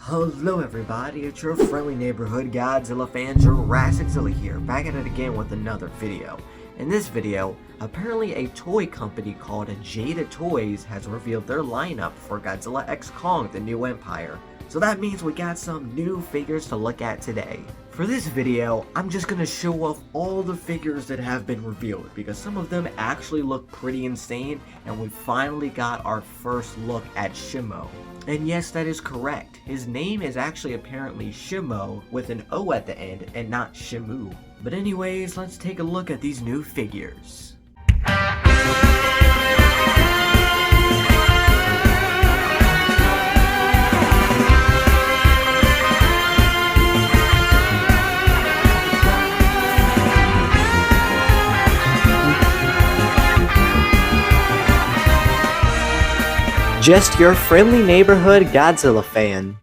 Hello everybody, it's your friendly neighborhood Godzilla fan JurassicZilla here, back at it again with another video. In this video, apparently a toy company called Jada Toys has revealed their lineup for Godzilla X Kong: The New Empire. So that means we got some new figures to look at today. For this video, I'm just going to show off all the figures that have been revealed, because some of them actually look pretty insane, and we finally got our first look at Shimo. And yes, that is correct. His name is actually apparently Shimo with an O at the end and not Shimu. But anyways, let's take a look at these new figures. Just your friendly neighborhood Godzilla fan.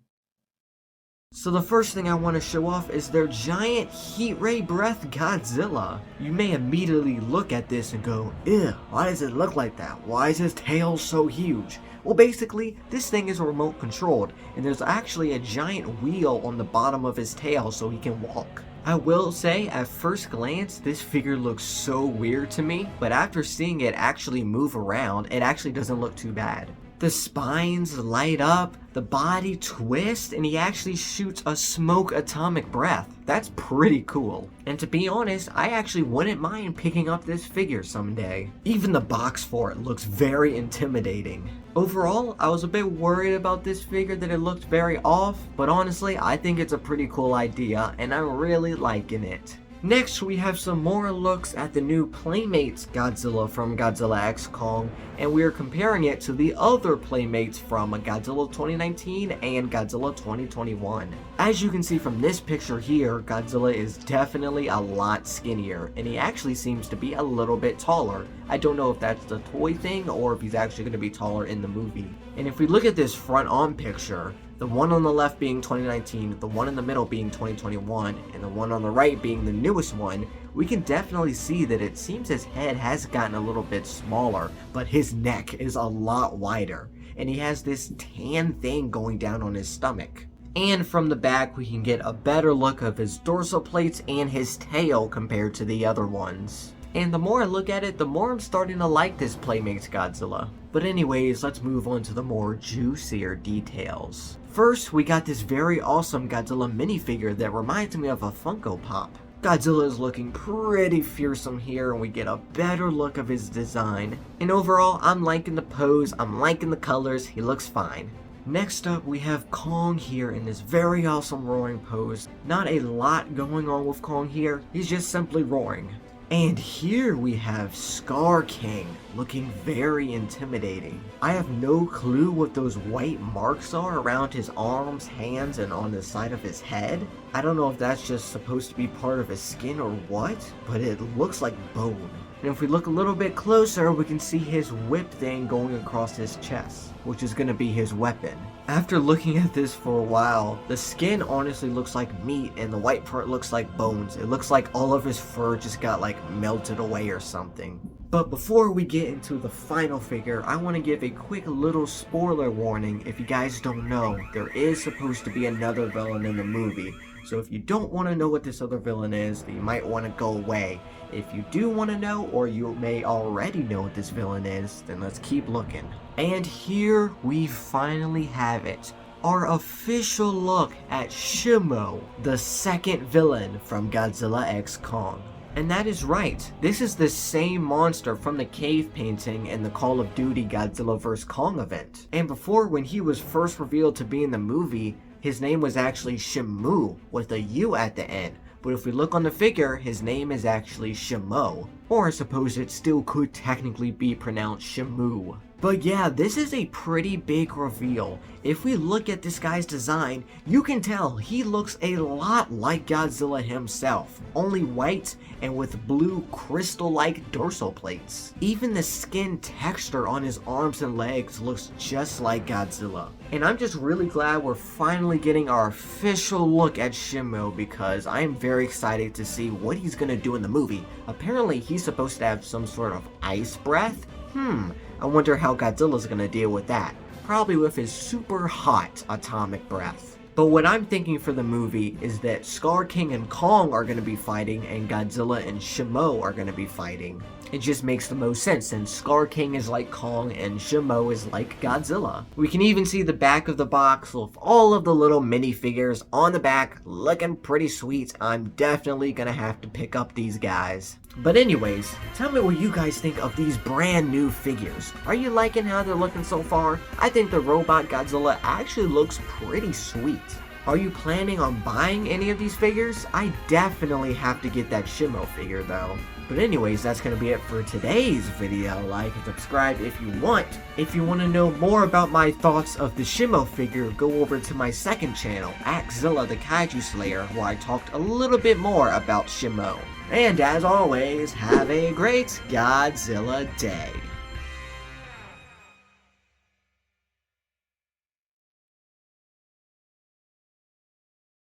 So the first thing I want to show off is their giant heat ray breath Godzilla. You may immediately look at this and go, ew, why does it look like that? Why is his tail so huge? Well, basically, this thing is remote controlled, and there's actually a giant wheel on the bottom of his tail so he can walk. I will say, at first glance, this figure looks so weird to me, but after seeing it actually move around, it actually doesn't look too bad. The spines light up, the body twists, and he actually shoots a smoke atomic breath. That's pretty cool. And to be honest, I actually wouldn't mind picking up this figure someday. Even the box for it looks very intimidating. Overall, I was a bit worried about this figure that it looked very off, but honestly, I think it's a pretty cool idea, and I'm really liking it. Next, we have some more looks at the new Playmates Godzilla from Godzilla X Kong, and we are comparing it to the other Playmates from Godzilla 2019 and Godzilla 2021. As you can see from this picture here, Godzilla is definitely a lot skinnier, and he actually seems to be a little bit taller. I don't know if that's the toy thing or if he's actually going to be taller in the movie. And if we look at this front-on picture, the one on the left being 2019, the one in the middle being 2021, and the one on the right being the newest one, we can definitely see that it seems his head has gotten a little bit smaller, but his neck is a lot wider, and he has this tan thing going down on his stomach. And from the back, we can get a better look of his dorsal plates and his tail compared to the other ones. And the more I look at it, the more I'm starting to like this Playmates Godzilla. But anyways, let's move on to the more juicier details. First, we got this very awesome Godzilla minifigure that reminds me of a Funko Pop. Godzilla is looking pretty fearsome here, and we get a better look of his design. And overall, I'm liking the pose, I'm liking the colors, he looks fine. Next up, we have Kong here in this very awesome roaring pose. Not a lot going on with Kong here, he's just simply roaring. And here we have Skar King, looking very intimidating. I have no clue what those white marks are around his arms, hands, and on the side of his head. I don't know if that's just supposed to be part of his skin or what, but it looks like bone. And if we look a little bit closer, we can see his whip thing going across his chest, which is going to be his weapon. After looking at this for a while, the skin honestly looks like meat and the white part looks like bones. It looks like all of his fur just got like melted away or something. But before we get into the final figure, I want to give a quick little spoiler warning. If you guys don't know, there is supposed to be another villain in the movie. So if you don't want to know what this other villain is, then you might want to go away. If you do want to know, or you may already know what this villain is, then let's keep looking. And here we finally have it. Our official look at Shimo, the second villain from Godzilla X Kong. And that is right, this is the same monster from the cave painting in the Call of Duty Godzilla vs. Kong event. And before, when he was first revealed to be in the movie, his name was actually Shimu with a U at the end. But if we look on the figure, his name is actually Shimo. Or I suppose it still could technically be pronounced Shimu. But yeah, this is a pretty big reveal. If we look at this guy's design, you can tell he looks a lot like Godzilla himself, only white and with blue crystal-like dorsal plates. Even the skin texture on his arms and legs looks just like Godzilla. And I'm just really glad we're finally getting our official look at Shimo, because I am very excited to see what he's gonna do in the movie. Apparently he's supposed to have some sort of ice breath? I wonder how Godzilla's gonna deal with that. Probably with his super hot atomic breath. But what I'm thinking for the movie is that Skar King and Kong are going to be fighting and Godzilla and Shimo are going to be fighting. It just makes the most sense since Skar King is like Kong and Shimo is like Godzilla. We can even see the back of the box with all of the little minifigures on the back looking pretty sweet. I'm definitely going to have to pick up these guys. But anyways, tell me what you guys think of these brand new figures. Are you liking how they're looking so far? I think the robot Godzilla actually looks pretty sweet. Are you planning on buying any of these figures? I definitely have to get that Shimo figure though. But anyways, that's going to be it for today's video. Like and subscribe if you want. If you want to know more about my thoughts of the Shimo figure, go over to my second channel, Zilla the Kaiju Slayer, where I talked a little bit more about Shimo. And as always, have a great Godzilla day.